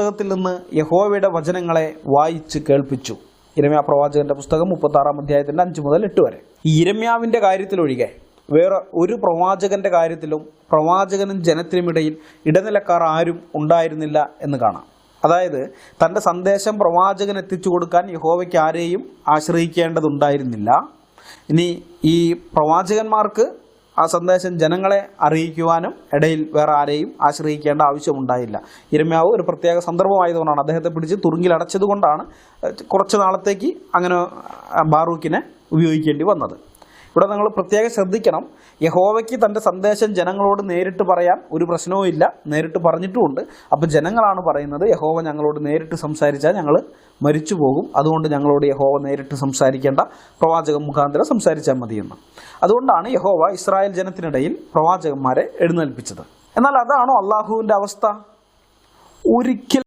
പുസ്തകത്തിൽ നിന്ന് യഹോവയുടെ വചനങ്ങളെ വായിച്ച് കേൾപ്പിച്ചു. യിരെമ്യാ പ്രവാചകന്റെ പുസ്തകം 36-ാം അധ്യായത്തിന്റെ 5 മുതൽ 8 വരെ. ഈ യിരെമ്യാവിന്റെ കാര്യത്തിലൊഴികെ വേറെ ഒരു പ്രവാചകന്റെ കാര്യത്തിലും പ്രവാചകനും ജനത്തിനുമിടയിൽ ഇടനിലക്കാർ ആരും ഉണ്ടായിരുന്നില്ല എന്ന് കാണാം. അതായത് തൻ്റെ സന്ദേശം പ്രവാചകൻ എത്തിച്ചു കൊടുക്കാൻ യഹോവയ്ക്ക് ആരെയും ആശ്രയിക്കേണ്ടതുണ്ടായിരുന്നില്ല. ഇനി ഈ പ്രവാചകന്മാർക്ക് ആ സന്ദേശം ജനങ്ങളെ അറിയിക്കുവാനും ഇടയിൽ വേറെ ആരെയും ആശ്രയിക്കേണ്ട ആവശ്യമുണ്ടായില്ല. യിരെമ്യാവ് ഒരു പ്രത്യേക സന്ദർഭമായതുകൊണ്ടാണ്, അദ്ദേഹത്തെ പിടിച്ച് തുറുങ്കിലടച്ചതുകൊണ്ടാണ് കുറച്ച് നാളത്തേക്ക് അങ്ങനെ ബാറൂക്കിനെ ഉപയോഗിക്കേണ്ടി വന്നത്. ഇവിടെ നിങ്ങൾ പ്രത്യേകം ശ്രദ്ധിക്കണം, യഹോവയ്ക്ക് തൻ്റെ സന്ദേശം ജനങ്ങളോട് നേരിട്ട് പറയാൻ ഒരു പ്രശ്നവും ഇല്ല, നേരിട്ട് പറഞ്ഞിട്ടുമുണ്ട്. അപ്പം ജനങ്ങളാണ് പറയുന്നത്, യഹോവ ഞങ്ങളോട് നേരിട്ട് സംസാരിച്ചാൽ ഞങ്ങൾ മരിച്ചു പോകും, അതുകൊണ്ട് ഞങ്ങളോട് യഹോവ നേരിട്ട് സംസാരിക്കേണ്ട, പ്രവാചകൻ മുഖാന്തരം സംസാരിച്ചാൽ മതിയെന്ന്. അതുകൊണ്ടാണ് യഹോവ ഇസ്രായേൽ ജനത്തിനിടയിൽ പ്രവാചകന്മാരെ എഴുന്നേൽപ്പിച്ചത്. എന്നാൽ അതാണോ അള്ളാഹുവിൻ്റെ അവസ്ഥ? ഒരിക്കലും